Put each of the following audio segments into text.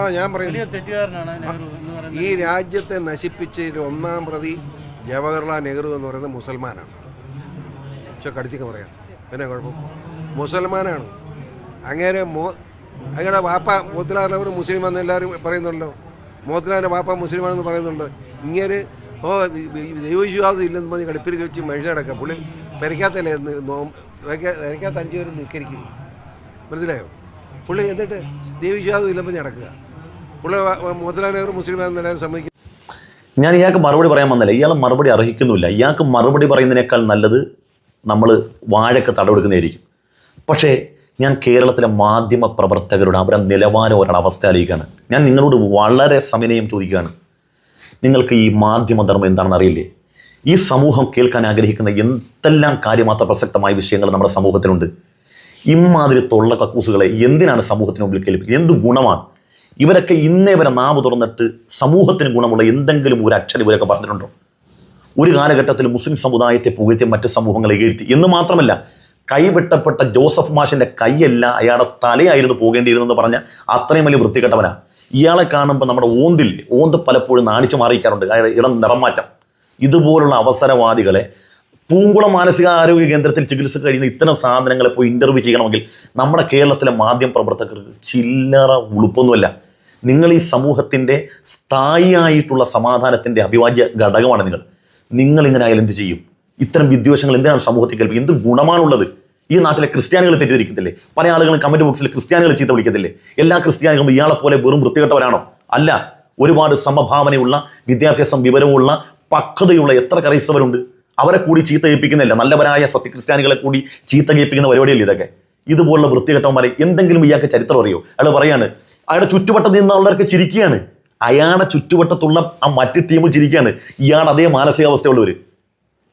ഞാൻ പറയുന്നത് ഈ രാജ്യത്തെ നശിപ്പിച്ചതിൽ ഒന്നാം പ്രതി ജവഹർലാൽ നെഹ്റു എന്ന് പറയുന്നത് മുസൽമാനാണ്. പക്ഷെ കടുത്തിക്ക് പറയാം, പിന്നെ കുഴപ്പം മുസൽമാനാണ്. അങ്ങനെ വാപ്പ മോത്തിലാൽ നെഹ്റു മുസ്ലിം എന്ന് എല്ലാവരും പറയുന്നുണ്ടല്ലോ. മോത്തിലാലിൻ്റെ വാപ്പ മുസ്ലിമാണെന്ന് പറയുന്നുണ്ട്. ഇങ്ങനെ ദൈവവിശ്വാസം ഇല്ലെന്ന് പറഞ്ഞ് കളിപ്പിൽ വെച്ച് മനുഷ്യടക്കാം. പുള്ളി പെരയ്ക്കാത്തല്ലേ പെരയ്ക്കാത്ത 5 പേര് നിൽക്കരിക്കും. മനസ്സിലായോ? പുള്ളി എന്നിട്ട് ദൈവവിശ്വാസം ഇല്ലെന്ന് നടക്കുക. പുള്ളി മോത്തിലാൽ നെഹ്റു മുസ്ലിമാണെന്ന് എല്ലാവരും സമ്മതിക്കും. ഞാൻ ഇയാൾക്ക് മറുപടി പറയാൻ വന്നില്ല. ഇയാൾ മറുപടി അർഹിക്കുന്നില്ല. ഇയാൾക്ക് മറുപടി പറയുന്നതിനേക്കാൾ നല്ലത് നമ്മൾ വാഴയ്ക്ക് തടവെടുക്കുന്നതായിരിക്കും. പക്ഷേ ഞാൻ കേരളത്തിലെ മാധ്യമ പ്രവർത്തകരുടെ അവരുടെ നിലവാരം ഒരവസ്ഥ അറിയിക്കുകയാണ്. ഞാൻ നിങ്ങളോട് വളരെ സവിനയം ചോദിക്കുകയാണ്. നിങ്ങൾക്ക് ഈ മാധ്യമധർമ്മം എന്താണെന്ന് അറിയില്ലേ? ഈ സമൂഹം കേൾക്കാൻ ആഗ്രഹിക്കുന്ന എന്തെല്ലാം കാര്യമാത്ര പ്രസക്തമായ വിഷയങ്ങൾ നമ്മുടെ സമൂഹത്തിലുണ്ട്. ഇമാതിരി തൊള്ള കക്കൂസുകളെ എന്തിനാണ് സമൂഹത്തിന് മുമ്പിൽ കേൾപ്പിക്കുക? എന്ത് ഗുണമാണ്? ഇവരൊക്കെ ഇന്നേ വരെ നാവ് തുറന്നിട്ട് സമൂഹത്തിന് ഗുണമുള്ള എന്തെങ്കിലും ഒരു അക്ഷരം ഇവരൊക്കെ പറഞ്ഞിട്ടുണ്ടോ? ഒരു കാലഘട്ടത്തിൽ മുസ്ലിം സമുദായത്തെ പുകഴ്ത്തി മറ്റ് സമൂഹങ്ങളെ എഴുത്തി എന്ന് മാത്രമല്ല, കൈവെട്ടപ്പെട്ട ജോസഫ് മാഷിൻ്റെ കൈയല്ല അയാളുടെ തലയായിരുന്നു പോകേണ്ടിയിരുന്നെന്ന് പറഞ്ഞ അത്രയും വലിയ വൃത്തികെട്ടവനാണ്. ഇയാളെ കാണുമ്പോൾ നമ്മുടെ ഓന്ത് പലപ്പോഴും നാണിച്ചു മാറിയിക്കാറുണ്ട്. അയാളുടെ ഇളം നിറമാറ്റം. ഇതുപോലുള്ള അവസരവാദികളെ പൂങ്കുളം മാനസികാരോഗ്യ കേന്ദ്രത്തിൽ ചികിത്സ കഴിയുന്ന ഇത്തരം സാധനങ്ങളെ പോയി ഇൻ്റർവ്യൂ ചെയ്യണമെങ്കിൽ നമ്മുടെ കേരളത്തിലെ മാധ്യമ പ്രവർത്തകർക്ക് ചില്ലറ ഉളുപ്പൊന്നുമല്ല. നിങ്ങൾ ഈ സമൂഹത്തിൻ്റെ സ്ഥായിയായിട്ടുള്ള സമാധാനത്തിൻ്റെ അവിഭാജ്യ ഘടകമാണ് നിങ്ങളിങ്ങനെ ആയാലും എന്ത് ചെയ്യും? ഇത്തരം വിദ്വേഷങ്ങൾ എന്തിനാണ് സമൂഹത്തിൽ കേൾപ്പിക്കുക? എന്ത് ഗുണമാണുള്ളത്? ഈ നാട്ടിലെ ക്രിസ്ത്യാനികൾ തെറ്റിദ്ധരിക്കത്തില്ലേ? പല ആളുകളും കമൻറ്റ് ബോക്സിൽ ക്രിസ്ത്യാനികൾ ചീത്ത വിളിക്കത്തില്ലേ? എല്ലാ ക്രിസ്ത്യാനികളും ഇയാളെ പോലെ വെറും വൃത്തികെട്ടവരാണോ? അല്ല. ഒരുപാട് സമഭാവനയുള്ള, വിദ്യാഭ്യാസം, വിവരമുള്ള, പക്വതയുള്ള എത്ര ക്രൈസ്തവരുണ്ട്. അവരെ കൂടി ചീത്ത കേൾപ്പിക്കുന്നില്ല. നല്ലവരായ സത്യക്രിസ്ത്യാനികളെ കൂടി ചീത്ത കേൾപ്പിക്കുന്ന പരിപാടിയല്ലേ ഇതൊക്കെ? ഇതുപോലുള്ള വൃത്തികെട്ടവന്മാരെ എന്തെങ്കിലും ഇയാൾക്ക് ചരിത്രം അറിയോ? അയാൾ പറയാണ് അയാളുടെ ചുറ്റുവട്ടത്തിൽ നിന്നുള്ളവർക്ക് ചിരിക്കുകയാണ്. അയാളുടെ ചുറ്റുവട്ടത്തുള്ള ആ മറ്റ് ടീം ചിരിക്കുകയാണ്. ഇയാൾ അതേ മാനസികാവസ്ഥയുള്ളവർ.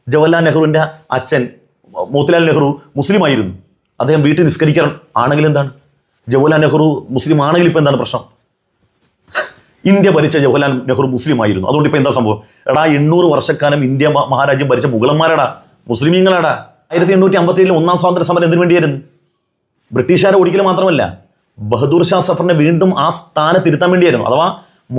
ജവഹർലാൽ നെഹ്റുവിൻ്റെ അച്ഛൻ മോത്തിലാൽ നെഹ്റു മുസ്ലിം ആയിരുന്നു. അദ്ദേഹം വീട്ടിൽ നിസ്കരിക്കാൻ ആണെങ്കിൽ എന്താണ്? ജവഹർലാൽ നെഹ്റു മുസ്ലിം ആണെങ്കിൽ ഇപ്പം എന്താണ് പ്രശ്നം? ഇന്ത്യ ഭരിച്ച ജവഹർലാൽ നെഹ്റു മുസ്ലിം ആയിരുന്നു. അതുകൊണ്ട് ഇപ്പം എന്താ സംഭവം? 800 വർഷക്കാലം ഇന്ത്യ മഹാരാജ്യം ഭരിച്ച മുഗളന്മാരടാ, മുസ്ലിമീങ്ങളാടാ. 1857 ഒന്നാം സ്വാതന്ത്ര്യ സമരം എന്തിനു വേണ്ടിയായിരുന്നു? ബ്രിട്ടീഷുകാരെ ഒരിക്കലും മാത്രമല്ല, ബഹദൂർ ഷാ സഫറിനെ വീണ്ടും ആ സ്ഥാനത്തിരുത്താൻ വേണ്ടിയായിരുന്നു. അഥവാ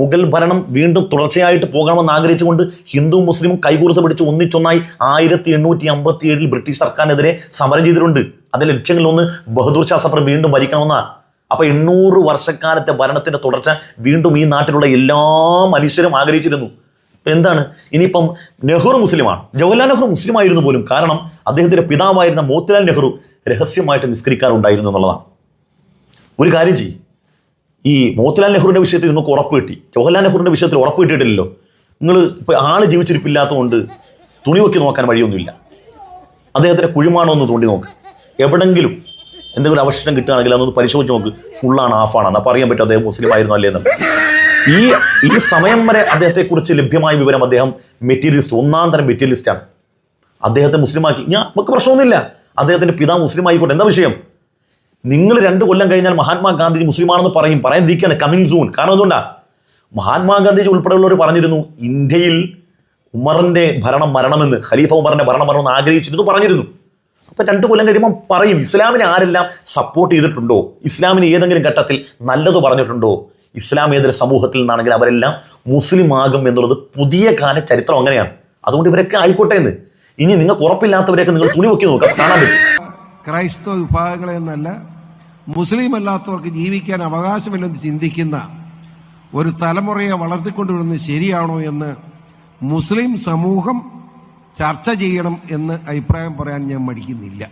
മുഗൾ ഭരണം വീണ്ടും തുടർച്ചയായിട്ട് പോകണമെന്ന് ആഗ്രഹിച്ചുകൊണ്ട് ഹിന്ദുവും മുസ്ലിമും കൈകൂർത്ത് പിടിച്ച് ഒന്നിച്ചൊന്നായി 1857 ബ്രിട്ടീഷ് സർക്കാരിനെതിരെ സമരം ചെയ്തിട്ടുണ്ട്. അതിന്റെ ലക്ഷ്യങ്ങളിലൊന്ന് ബഹദൂർ ഷാ സഫർ വീണ്ടും ഭരിക്കണമെന്നാണ്. അപ്പൊ 800 വർഷക്കാലത്തെ ഭരണത്തിന്റെ തുടർച്ച വീണ്ടും ഈ നാട്ടിലുള്ള എല്ലാ മനുഷ്യരും ആഗ്രഹിച്ചിരുന്നു. എന്താണ്? ഇനിയിപ്പം നെഹ്റു മുസ്ലിമാണ്. ജവഹർലാൽ നെഹ്റു മുസ്ലിം ആയിരുന്നു പോലും. കാരണം അദ്ദേഹത്തിന്റെ പിതാവായിരുന്ന മോത്തിലാൽ നെഹ്റു രഹസ്യമായിട്ട് നിസ്കരിക്കാറുണ്ടായിരുന്നു എന്നുള്ളതാണ്. ഒരു കാര്യം ചെയ്യും, ഈ മോത്തിലാൽ നെഹ്റുവിന്റെ വിഷയത്തിൽ നിങ്ങൾക്ക് ഉറപ്പ് കിട്ടി, ജവഹർലാൽ നെഹ്റുവിന്റെ വിഷയത്തിൽ ഉറപ്പ് കിട്ടിയിട്ടില്ലല്ലോ. നിങ്ങൾ ഇപ്പൊ ആള് ജീവിച്ചിരിപ്പില്ലാത്തതുകൊണ്ട് തുണി വെക്കി നോക്കാൻ വഴിയൊന്നുമില്ല. അദ്ദേഹത്തിന്റെ കുഴിമാണോ ഒന്ന് തോണ്ടി നോക്ക്. എവിടെങ്കിലും എന്തെങ്കിലും അവശിഷ്ടം കിട്ടുകയാണെങ്കിൽ അതൊന്ന് പരിശോധിച്ച് നോക്ക്. ഫുള്ളാണ്, ഹാഫാണ്, അപ്പോൾ അറിയാൻ പറ്റും അദ്ദേഹം മുസ്ലിം ആയിരുന്നു അല്ലേ എന്ന്. ഈ സമയം വരെ അദ്ദേഹത്തെക്കുറിച്ച് ലഭ്യമായ വിവരം അദ്ദേഹം മെറ്റീരിയലിസ്റ്റ്, ഒന്നാം തരം മെറ്റീരിയലിസ്റ്റാണ്. അദ്ദേഹത്തെ മുസ്ലിമാക്കി നമുക്ക് പ്രശ്നമൊന്നുമില്ല. അദ്ദേഹത്തിന്റെ പിതാവ് മുസ്ലിം ആയിക്കോട്ടെ, എന്താ വിഷയം? നിങ്ങൾ 2 കൊല്ലം കഴിഞ്ഞാൽ മഹാത്മാഗാന്ധിജി മുസ്ലിമാണെന്ന് പറയാനിരിക്കുകയാണ് കമ്മിങ് സൂൺ. കാരണം എന്തുകൊണ്ടാണ്? മഹാത്മാഗാന്ധിജി ഉൾപ്പെടെയുള്ളവർ പറഞ്ഞിരുന്നു ഇന്ത്യയിൽ ഉമറിന്റെ ഭരണം മരണമെന്ന്, ഖലീഫ ഉമറിന്റെ ഭരണം മരണമെന്ന് ആഗ്രഹിച്ചിരുന്നു, പറഞ്ഞിരുന്നു. അപ്പൊ 2 കൊല്ലം കഴിയുമ്പോൾ പറയും ഇസ്ലാമിനെ ആരെല്ലാം സപ്പോർട്ട് ചെയ്തിട്ടുണ്ടോ, ഇസ്ലാമിന് ഏതെങ്കിലും ഘട്ടത്തിൽ നല്ലത് പറഞ്ഞിട്ടുണ്ടോ, ഇസ്ലാമേതര സമൂഹത്തിൽ നിന്നാണെങ്കിൽ അവരെല്ലാം മുസ്ലിം ആകും എന്നുള്ളത് പുതിയ കാല ചരിത്രം അങ്ങനെയാണ്. അതുകൊണ്ട് ഇവരൊക്കെ ആയിക്കോട്ടെ എന്ന്. ഇനി നിങ്ങൾക്ക് ഉറപ്പില്ലാത്തവരെയൊക്കെ നിങ്ങൾ തുണി വെക്കി നോക്കാം, കാണാൻ പറ്റും. ക്രൈസ്തവ വിഭാഗങ്ങളെ എന്നല്ല, മുസ്ലിം അല്ലാത്തവർക്ക് ജീവിക്കാൻ അവകാശമില്ലെന്ന് ചിന്തിക്കുന്ന ഒരു തലമുറയെ വളർത്തിക്കൊണ്ടുവരുന്നത് ശരിയാണോ എന്ന് മുസ്ലിം സമൂഹം ചർച്ച ചെയ്യണം എന്ന് അഭിപ്രായം പറയാൻ ഞാൻ മടിക്കുന്നില്ല.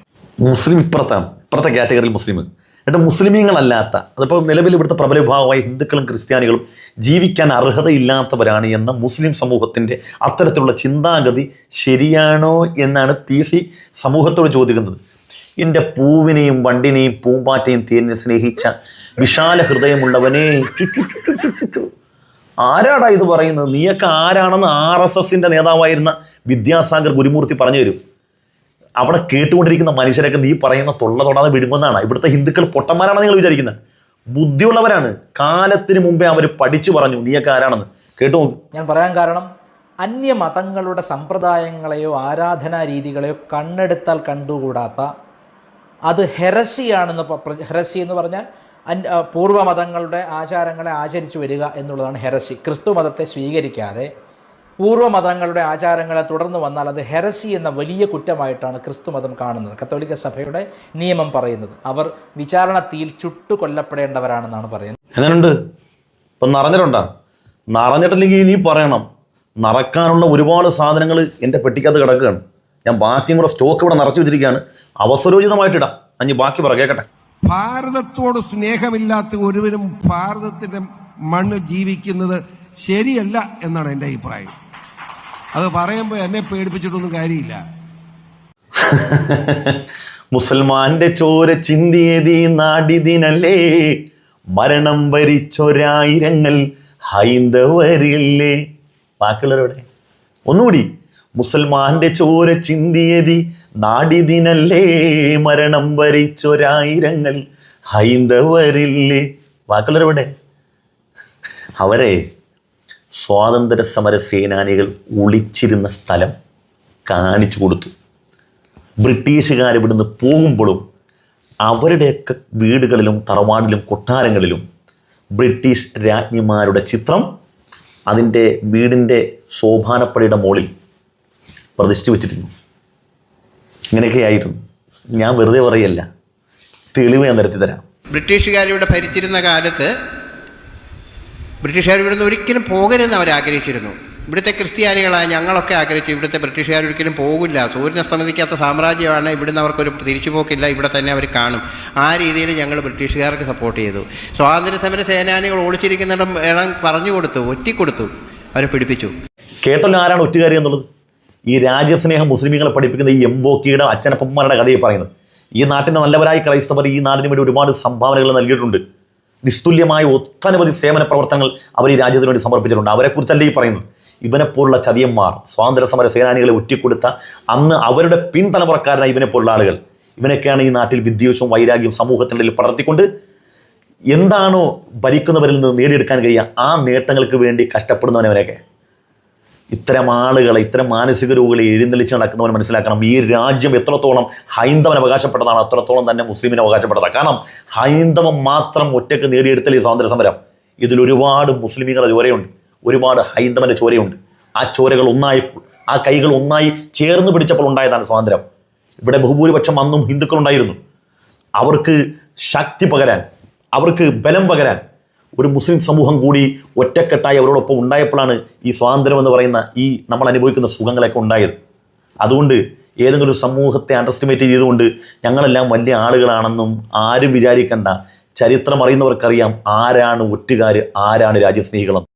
മുസ്ലിം ഇപ്പുറത്തെ കാറ്റഗറിയിൽ മുസ്ലിം. എന്നിട്ട് മുസ്ലിമീങ്ങളല്ലാത്ത, അതിപ്പോൾ നിലവിൽ ഇവിടുത്തെ പ്രബല വിഭാഗമായ ഹിന്ദുക്കളും ക്രിസ്ത്യാനികളും ജീവിക്കാൻ അർഹതയില്ലാത്തവരാണ് എന്ന മുസ്ലിം സമൂഹത്തിൻ്റെ അത്തരത്തിലുള്ള ചിന്താഗതി ശരിയാണോ എന്നാണ് PC സമൂഹത്തോട് ചോദിക്കുന്നത്. എൻ്റെ പൂവിനെയും വണ്ടിനെയും പൂമ്പാറ്റയും തേനിനെ സ്നേഹിച്ച വിശാല ഹൃദയമുള്ളവനെ ആരാടാ ഇത് പറയുന്നത്? നീയൊക്കെ ആരാണെന്ന് RSSന്റെ നേതാവായിരുന്ന വിദ്യാസാഗർ ഗുരുമൂർത്തി പറഞ്ഞു തരും. അവിടെ കേട്ടുകൊണ്ടിരിക്കുന്ന മനുഷ്യരൊക്കെ നീ പറയുന്ന തൊടാതെ വിടുമെന്നാണ്. ഇവിടുത്തെ ഹിന്ദുക്കൾ പൊട്ടന്മാരാണെന്ന് നിങ്ങൾ വിചാരിക്കുന്നത്? ബുദ്ധിയുള്ളവരാണ്. കാലത്തിന് മുമ്പേ അവർ പഠിച്ചു പറഞ്ഞു നീയൊക്കെ ആരാണെന്ന്. കേട്ടു. ഞാൻ പറയാൻ കാരണം, അന്യമതങ്ങളുടെ സമ്പ്രദായങ്ങളെയോ ആരാധനാ രീതികളെയോ കണ്ണെടുത്താൽ കണ്ടുകൂടാത്ത, അത് ഹെറസിയാണെന്ന്, ഹെറസി എന്ന് പറഞ്ഞാൽ പൂർവ്വമതങ്ങളുടെ ആചാരങ്ങളെ ആചരിച്ചു വരിക എന്നുള്ളതാണ് ഹെറസി. ക്രിസ്തു മതത്തെ സ്വീകരിക്കാതെ പൂർവ്വമതങ്ങളുടെ ആചാരങ്ങളെ തുടർന്ന് വന്നാൽ അത് ഹെറസി എന്ന വലിയ കുറ്റമായിട്ടാണ് ക്രിസ്തു മതം കാണുന്നത്. കത്തോലിക്ക സഭയുടെ നിയമം പറയുന്നത് അവർ വിചാരണ തീയിൽ ചുട്ടു കൊല്ലപ്പെടേണ്ടവരാണെന്നാണ് പറയുന്നത്. എങ്ങനെയുണ്ട്? ഇപ്പം നിറഞ്ഞിട്ടുണ്ടോ? നിറഞ്ഞിട്ടില്ലെങ്കിൽ ഇനി പറയണം. നിറക്കാനുള്ള ഒരുപാട് സാധനങ്ങൾ എൻ്റെ പെട്ടിക്കകത്ത് കിടക്കുകയാണ്. ഞാൻ ബാക്കിയും കൂടെ സ്റ്റോക്ക് ഇവിടെ നിറച്ചു വെച്ചിരിക്കുകയാണ്. അവസരോചിതമായിട്ടിടാം. അഞ്ഞ് ബാക്കി പറ, കേൾക്കട്ടെ. ഭാരതത്തോട് സ്നേഹമില്ലാത്ത ഒരുവരും ഭാരതത്തിന്റെ മണ്ണിൽ ജീവിക്കുന്നത് ശരിയല്ല എന്നാണ് എൻ്റെ അഭിപ്രായം. അത് പറയുമ്പോൾ എന്നെ പേടിപ്പിച്ചിട്ടൊന്നും കാര്യമില്ല. മുസൽമാന്റെ ചോര ചിന്തിയതി നാടിതിനല്ലേ, മരണം വരിച്ചൊരായിരങ്ങൾ ഹൈന്ദവരില്ലേ. ബാക്കിയുള്ളവരുടെ ഒന്നുകൂടി. മുസൽമാന്റെ ചോര ചിന്തിയതി നാടിതിനല്ലേ, മരണം വരിച്ചൊരായിരങ്ങൾ ഹൈന്ദവരില്ലേ. ബാക്കിയുള്ളവരുടെ അവരെ സ്വാതന്ത്ര്യ സമര സേനാനികൾ ഒളിച്ചിരുന്ന സ്ഥലം കാണിച്ചു കൊടുത്തു. ബ്രിട്ടീഷുകാർ ഇവിടുന്ന് പോകുമ്പോഴും അവരുടെയൊക്കെ വീടുകളിലും തറവാടിലും കൊട്ടാരങ്ങളിലും ബ്രിട്ടീഷ് രാജ്ഞിമാരുടെ ചിത്രം അതിൻ്റെ വീടിൻ്റെ സോപാനപ്പടിയുടെ മുകളിൽ പ്രതിഷ്ഠിച്ചു വെച്ചിരുന്നു. ഇങ്ങനെയൊക്കെയായിരുന്നു. ഞാൻ വെറുതെ പറയല്ല, തെളിവ് ഞാൻ നിരത്തി തരാം. ബ്രിട്ടീഷുകാരിവിടെ ഭരിച്ചിരുന്ന കാലത്ത് ബ്രിട്ടീഷുകാർ ഇവിടുന്ന് ഒരിക്കലും പോകരുതെന്ന് അവർ ആഗ്രഹിച്ചിരുന്നു. ഇവിടുത്തെ ക്രിസ്ത്യാനികളായ ഞങ്ങളൊക്കെ ആഗ്രഹിച്ചു ഇവിടുത്തെ ബ്രിട്ടീഷുകാർ ഒരിക്കലും പോകില്ല, സൂര്യനസ്തമിക്കാത്ത സാമ്രാജ്യമാണ്, ഇവിടുന്ന് അവർക്കൊരു തിരിച്ചുപോക്കില്ല, ഇവിടെ തന്നെ അവർ കാണും. ആ രീതിയിൽ ഞങ്ങൾ ബ്രിട്ടീഷുകാർക്ക് സപ്പോർട്ട് ചെയ്തു. സ്വാതന്ത്ര്യ സമര സേനാനികൾ ഒളിച്ചിരിക്കുന്നിടം പറഞ്ഞു കൊടുത്തു, ഒറ്റിക്കൊടുത്തു, അവരെ പിടിപ്പിച്ചു. കേട്ടല്ലോ ആരാണ് ഒറ്റുകാരി എന്നുള്ളത്? ഈ രാജ്യസ്നേഹം മുസ്ലിമീങ്ങളെ പഠിപ്പിക്കുന്ന ഈ എംബോക്കിയുടെ അച്ഛനപ്പന്മാരുടെ കഥയെ പറയുന്നത്. ഈ നാട്ടിൻ്റെ നല്ലവരായ ക്രൈസ്തവർ ഈ നാടിന് വേണ്ടി ഒരുപാട് സംഭാവനകൾ നൽകിയിട്ടുണ്ട്. നിസ്തുല്യമായ ഒട്ടനവധി സേവന പ്രവർത്തനങ്ങൾ അവർ ഈ രാജ്യത്തിന് വേണ്ടി സമർപ്പിച്ചിട്ടുണ്ട്. അവരെക്കുറിച്ചല്ല ഈ പറയുന്നത്. ഇവനെപ്പോലുള്ള ചതിയന്മാർ, സ്വാതന്ത്ര്യ സമര സേനാനികളെ ഒറ്റിക്കൊടുത്ത അന്ന് അവരുടെ പിൻതലമുറക്കാരനായ ഇവനെപ്പോലുള്ള ആളുകൾ, ഇവനൊക്കെയാണ് ഈ നാട്ടിൽ വിദ്വേഷവും വൈരാഗ്യവും സമൂഹത്തിനിടയിൽ പടർത്തിക്കൊണ്ട് എന്താണോ ഭരിക്കുന്നവരിൽ നിന്ന് നേടിയെടുക്കാൻ കഴിയുക ആ നേട്ടങ്ങൾക്ക് വേണ്ടി കഷ്ടപ്പെടുന്നവനവരൊക്കെ. ഇത്തരം ആളുകളെ, ഇത്തരം മാനസിക രോഗികളെ എഴുന്നള്ളിച്ച് നടക്കുന്നവൻ മനസ്സിലാക്കണം, ഈ രാജ്യം എത്രത്തോളം ഹൈന്ദവന് അവകാശപ്പെട്ടതാണ് അത്രത്തോളം തന്നെ മുസ്ലിമിന് അവകാശപ്പെട്ടതാണ്. കാരണം ഹൈന്ദവം മാത്രം ഒറ്റയ്ക്ക് നേടിയെടുത്തൽ ഈ സ്വാതന്ത്ര്യ സമരം. ഇതിലൊരുപാട് മുസ്ലിമീങ്ങളുടെ ചോരയുണ്ട്, ഒരുപാട് ഹൈന്ദവൻ്റെ ചോരയുണ്ട്. ആ ചോരകൾ ഒന്നായപ്പോൾ, ആ കൈകൾ ഒന്നായി ചേർന്ന് പിടിച്ചപ്പോൾ ഉണ്ടായതാണ് സ്വാതന്ത്ര്യം. ഇവിടെ ബഹുഭൂരിപക്ഷം അന്നും ഹിന്ദുക്കളുണ്ടായിരുന്നു. അവർക്ക് ശക്തി പകരാൻ, അവർക്ക് ബലം പകരാൻ ഒരു മുസ്ലിം സമൂഹം കൂടി ഒറ്റക്കെട്ടായി അവരോടൊപ്പം ഉണ്ടായപ്പോഴാണ് ഈ സ്വാതന്ത്ര്യം എന്ന് പറയുന്ന ഈ നമ്മൾ അനുഭവിക്കുന്ന സുഖങ്ങളൊക്കെ ഉണ്ടായത്. അതുകൊണ്ട് ഏതെങ്കിലും ഒരു സമൂഹത്തെ അണ്ടർസ്റ്റിമേറ്റ് ചെയ്തുകൊണ്ട് ഞങ്ങളെല്ലാം വലിയ ആളുകളാണെന്നും ആരും വിചാരിക്കേണ്ട. ചരിത്രം അറിയുന്നവർക്കറിയാം ആരാണ് ഒറ്റുകാർ, ആരാണ് രാജ്യസ്നേഹികളെന്ന്.